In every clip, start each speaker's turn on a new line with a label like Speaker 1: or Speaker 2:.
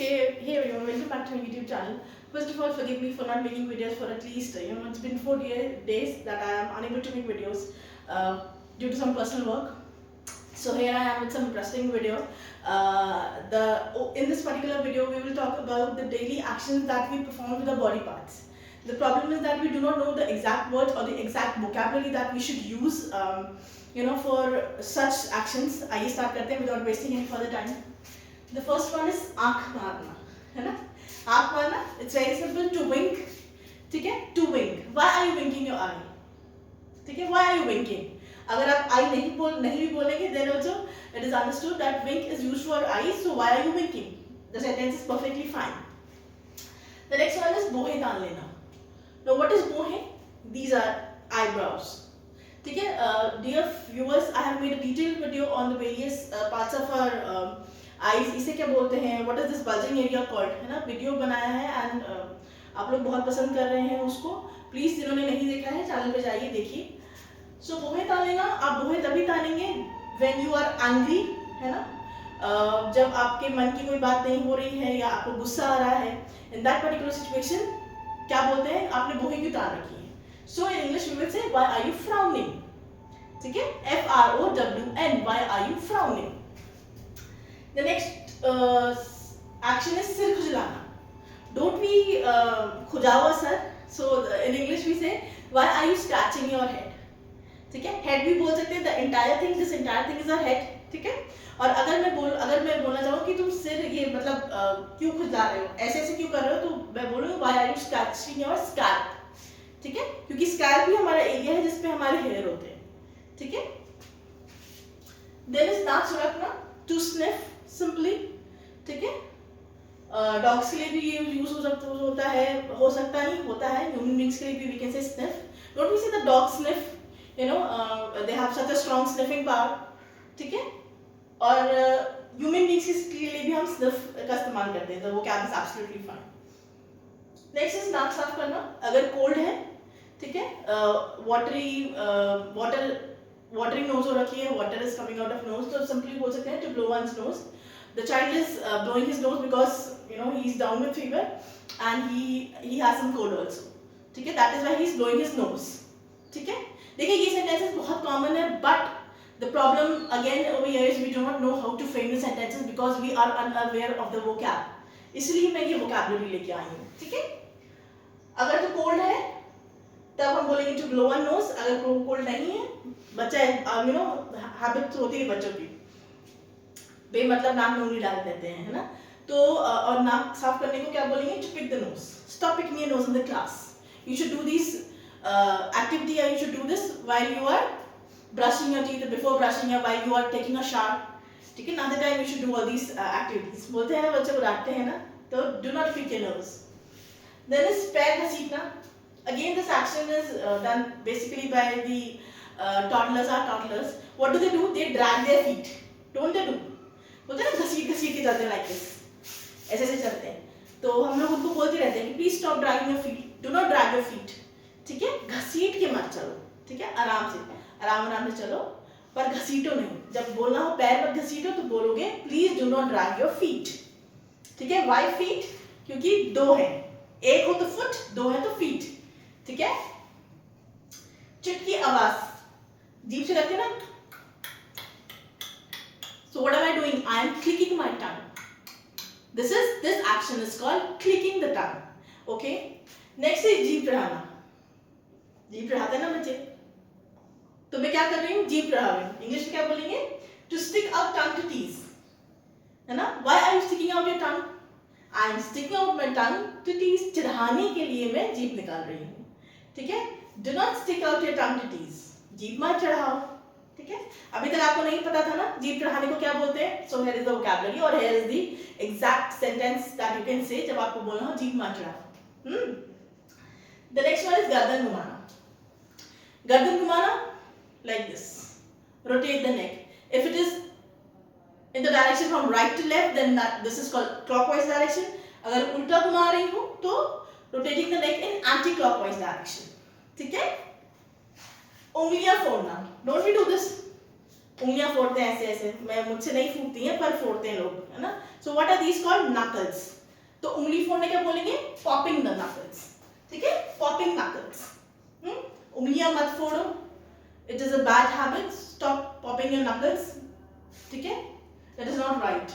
Speaker 1: Hey everyone, welcome back to my YouTube channel. First of all, forgive me for not making videos for at least, it's been 4 days that I am unable to make videos due to some personal work. So here I am with some interesting video. In this particular video, we will talk about the daily actions that we perform with our body parts. The problem is that we do not know the exact words or the exact vocabulary that we should use, for such actions. आइए start करते हैं without wasting any further time. The first one is आँख मारना, है ना? आँख मारना, it's very simple. To wink, ठीक है? To wink. Why are you winking your eye? ठीक है? Why are you winking? अगर आप eye नहीं भी बोलेंगे, then also it is understood that wink is used for eyes. So why are you winking? The sentence is perfectly fine. The next one is बोहे तान लेना. Now what is बोहे? These are eyebrows. ठीक है? Dear viewers, I have made a detailed video on the various parts of our eyes, इसे क्या बोलते हैं, what is this bulging area called, है ना? वीडियो बनाया है एंड आप लोग बहुत पसंद कर रहे हैं उसको. प्लीज जिन्होंने नहीं देखा है चैनल पे जाइए देखिए. सो बोहे तानेगा, आप बोहे तभी तानेंगे व्हेन यू आर एंग्री, है ना? जब आपके मन की कोई बात नहीं हो रही है या आपको गुस्सा आ रहा है, इन दैट पर्टिकुलर सिचुएशन क्या बोलते हैं, आपने बोहे क्यों तान रखी है. So in English we will say why are you frowning. ठीक है? FROWN, why are you frowning. The next action is सिर खुजलाना. Don't be खुजाओ सर. So in English we say why are you scratching your head. ठीक है? Head भी बोल सकते हैं. The entire thing, this entire thing is our head. ठीक है? और अगर मैं बोलना चाहूँ कि तुम सिर ये मतलब क्यों खुजला रहे हो, ऐसे क्यों कर रहे हो, तो मैं बोलूँगी why are you scratching your scalp. ठीक है? क्योंकि scalp ही हमारा एरिया है जिसपे हमारे हेयर होते हैं. ठीक है? Then is नाक सुरखना. To sniff simply. ठीक है? डॉग्स के लिए भी ये यूज होता है, होता है. ह्यूमन बीइंग्स के लिए भी we can say sniff. Don't we say the dog sniff? They have such a strong sniffing power. ठीक है? और ह्यूमन बीइंग्स के लिए भी हम sniff का इस्तेमाल करते हैं. तो वो क्या is absolutely fine. Next is नाक साफ करना. अगर कोल्ड है, ठीक है, वाटरी नोज हो रखी है, water is coming out of nose, तो सिंपली बोल सकते हैं to blow once nose. The child is blowing his nose because he is down with fever and he has some cold also. ठीक है? That is why he is blowing his nose. ठीक है? देखिए ये sentences बहुत common है, but the problem again over here is we do not know how to frame the sentences because we are unaware of the vocab. इसलिए मैं ये vocabulary लेके आई हूँ. ठीक है? अगर तो कोल्ड है तब हम बोलेंगे टू ब्लो वन नोज. अगर कोल्ड नहीं है, बच्चा हैबिट होती है बच्चों की, बेमतलब नाक में उंगली डाल देते हैं, है ना? तो और नाक साफ करने को क्या बोलेंगे, to pick the nose. Stop picking your nose in the class. You should do this activity, or you should do this while you are brushing your teeth, before brushing, or while you are taking a shower. ठीक है? Another time you should do all these activities. बोलते हैं ना बच्चे को डांटते हैं ना, तो do not pick your nose. Then is पैर घसीटना. Again this action is done basically by the toddlers. What do? They drag their feet. Don't they do? बोलते हैं ना घसीट के चलते हैं like this. ऐसे चलते हैं. तो हम लोग उनको बोलते रहते हैं कि please stop dragging your feet. Do not drag your feet. ठीक है? घसीट के मत चलो. ठीक है? आराम से चलो, पर घसीटो नहीं. जब बोलना हो पैर मत घसीटो तो बोलोगे please do not drag your feet. ठीक है? Why feet? क्योंकि दो है, एक हो तो फुट, दो है तो फीट. ठीक है? चुटकी आवाज जीभ से करते ना. So what am I doing? I am clicking my tongue. This action is called clicking the tongue. Okay? Next is जीभ चढ़ाना. जीभ चढ़ाते हैं ना बच्चे, तो मैं क्या कर रही हूँ, जीभ चढ़ा रही हूँ. इंग्लिश में क्या बोलेंगे, to stick out tongue to tease, है ना? Why are you sticking out your tongue? I am sticking out my tongue to tease. चढ़ाने के लिए मैं जीभ निकाल रही हूँ. ठीक है? Do not stick out your tongue to tease. जीभ मत चढ़ाओ. ठीक है? अभी तक आपको नहीं पता था ना जीभ चढ़ाने को क्या बोलते हैं. So here is the vocabulary और here is the exact sentence that you can say जब आपको बोलना हो जीभ मत चढ़ाओ. द नेक्स्ट वन इज गर्दन घुमाना. गर्दन घुमाना like this. Rotate the neck. If it is in the direction from right to left, then this is called clockwise direction. अगर उल्टा घुमा रही हूँ तो rotating the neck in anti-clockwise direction. ठीक है? उंगलियां फोड़ना. Don't we do this? उंगलियां फोड़ते हैं ऐसे. मैं मुझसे नहीं फूटती हैं पर फोड़ते हैं लोग, है ना? So what are these called? Knuckles. तो उंगली फोड़ने क्या बोलेंगे? Popping the knuckles. ठीक है, पॉपिंग नकल्स। उंगलियां मत फोड़ो, it is a bad habit, stop popping your knuckles. ठीक है, that is not right.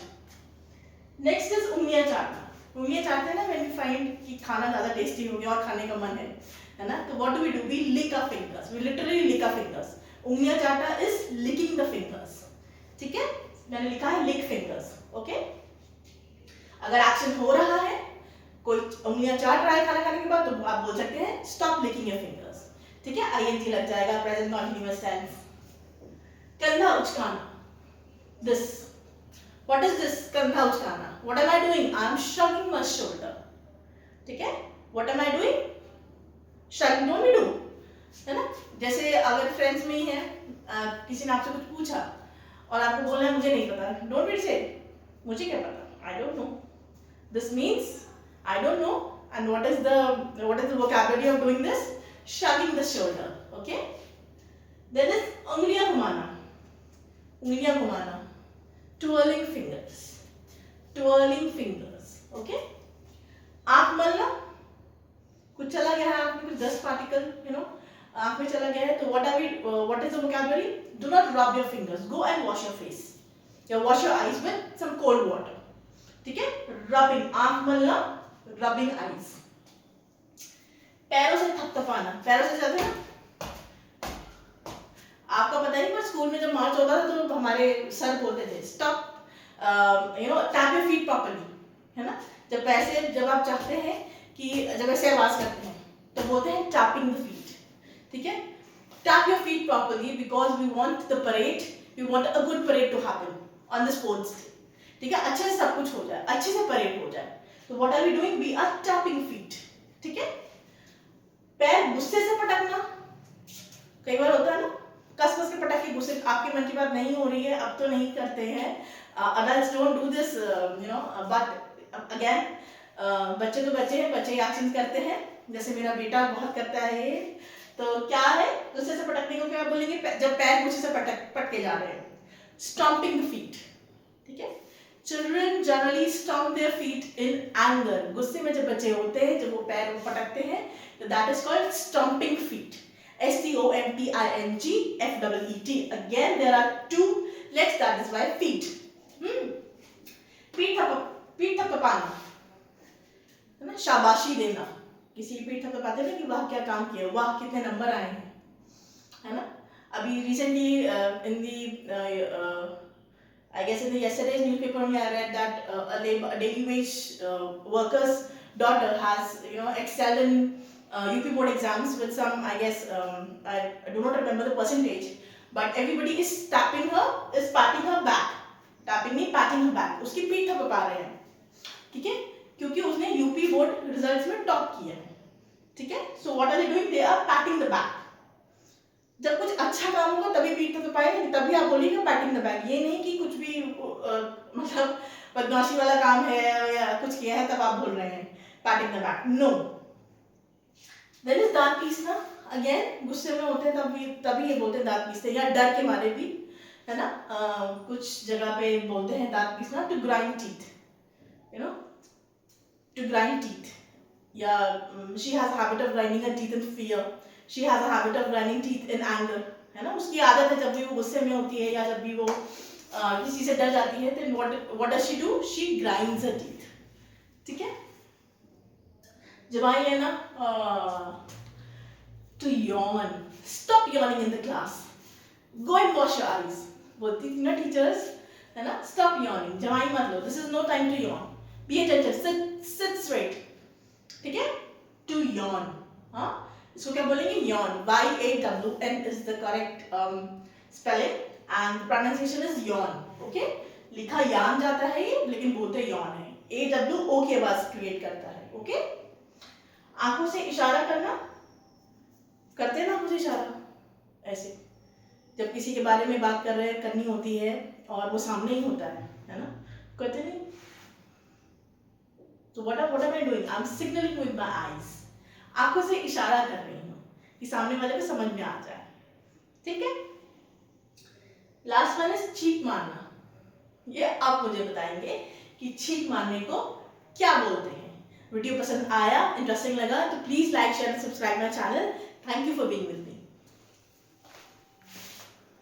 Speaker 1: Next is उंगलियां चाटना। उंगलियां चाटते हैं ना व्हेन वी फाइंड कि खाना ज्यादा टेस्टी हो गया और खाने का मन है ना, तो what do we do? We lick our fingers, we literally lick our fingers. उंगलियां चाटना इज लिकिंग द फिंगर्स। ठीक है, मैंने लिखा है लिक फिंगर्स। ओके, अगर एक्शन हो रहा है, कोई उंगलियां चाट रहा है खाना खाने के बाद, तो आप बोल सकते हैं स्टॉप लिकिंग योर फिंगर्स। ठीक है, आईएनजी लग जाएगा, प्रेजेंट कंटीन्यूअस टेंस। कंधा उचकाना, दिस, व्हाट इज दिस? कंधा उचकाना। What am I doing? I am shrugging my shoulder. ठीक है, what am I doing? shrugging, don't we do? है ना, जैसे अगर फ्रेंड्स में ही है, किसी ने आपसे कुछ पूछा और आपको बोलना है मुझे नहीं पता, डोंट वी से मुझे क्या पता, I don't know. This means I don't know, and what is the vocabulary of doing this? Shrugging the shoulder. Okay, then is उंगलियां घुमाना। उंगलियां घुमाना, twirling fingers, twirling fingers. Okay, आंख मलना, कुछ चला गया है आंख में, कुछ डस्ट पार्टिकल आंख में चला गया है, तो what is the vocabulary? Do not rub your fingers, go and wash your face, या wash your eyes with some cold water. ठीक है, rubbing, आंख मलना, rubbing eyes. पैरों से थपथपाना, पैरों से चलते हैं ना, आपका पता नहीं, पर स्कूल में जब मार्च होता था तो हमारे सर बोलते थे stop, tap your feet properly, है ना, जब आप चाहते हैं कि जब ऐसे आवाज करते हैं तो बोलते हैं टैपिंग द फीट। ठीक है, tap your feet properly because we want the parade, we want a good parade to happen on the sports day. ठीक है, अच्छे से सब कुछ हो जाए, अच्छे से परेड हो जाए, तो what are we doing? We are tapping feet. ठीक है, पैर गुस्से से पटकना, कई बार होता है ना, कस कस के पटक के गुस्से, आपके मन की बात नहीं हो रही है, अब तो नहीं करते हैं, adults don't do this, but again, बच्चे तो बच्चे हैं, बच्चे एक्शन करते हैं, जैसे मेरा बेटा बहुत करता है ये, तो क्या है, गुस्से से पटकने को क्या बोलेंगे? जब पैर गुस्से से पटके जा रहे हैं, स्टॉम्पिंग द फीट। ठीक है, children generally stomp their feet in anger. गुस्से में जब बच्चे होते हैं, जब वो पैर को पटकते हैं, तो that is called stomping feet. STOMPING FEET. Again, there are two legs, that is why feet. पीठ थपथपाना, है ना, शाबाशी देना, किसी की पीठ थपथपाते हैं कि वाह क्या काम किया, वाह कितने नंबर आए हैं, है ना। अभी recently in the I guess in the yesterday's newspaper I read that a daily wage worker's daughter has excelled in UP board exams with some, I guess, I do not remember the percentage, but everybody is patting her back, tapping me, patting her back, उसकी पीठ थपथपा रहे हैं। ठीक है, क्योंकि उसने UP board results में top किया है। ठीक है, so what are they doing? They are patting the back. जब कुछ अच्छा काम होगा तभी पीठ थपथपाएंगे, तभी आप बोलिएगा पैटिंग द बैक। ये नहीं कि कुछ भी मतलब बदमाशी वाला काम है या कुछ किया है तब आप बोल रहे हैं patting the back, no. Then is दांत पीसना, अगेन गुस्से में होते हैं तभी ये बोलते हैं दांत पीसते हैं, या डर के मारे भी, है ना, कुछ जगह पे बोलते हैं दांत पीसना, to grind teeth, to grind teeth, या she has a habit of grinding her teeth in fear, she has a habit of grinding teeth in anger, है ना, उसकी आदत है जब भी वो गुस्से में होती है या जब भी वो किसी से डर जाती है, then what does she do? She grinds her teeth. ठीक है, जब आई है ना, to yawn, stop yawning in the class, go and wash your eyes, बोलती थी ना टीचर्स, है ना, स्टॉप यॉनिंग, जवाई मत लो, this is no time to yawn, be attentive, sit straight. ठीक है, टू यॉन, हाँ, इसको क्या बोलेंगे? Yawn, YAWN is the correct spelling and the pronunciation is yawn. Okay, लिखा यान जाता है ये, लेकिन बोलते यॉन है, AWO की आवाज क्रिएट करता है। ओके, आंखों से इशारा करना, करते हैं ना आंखों से इशारा ऐसे, जब किसी के बारे में बात करनी होती है और वो सामने ही होता है ना, करते नहीं, तो what am I doing? I'm signaling with my eyes, आंखों से इशारा कर रही हूँ कि सामने वाले को समझ में आ जाए। ठीक है, लास्ट वन इज चीख मारना। ये आप मुझे बताएंगे कि छींक मारने को क्या बोलते हैं। वीडियो पसंद आया, इंटरेस्टिंग लगा तो please like share and subscribe my channel. Thank you for being with me.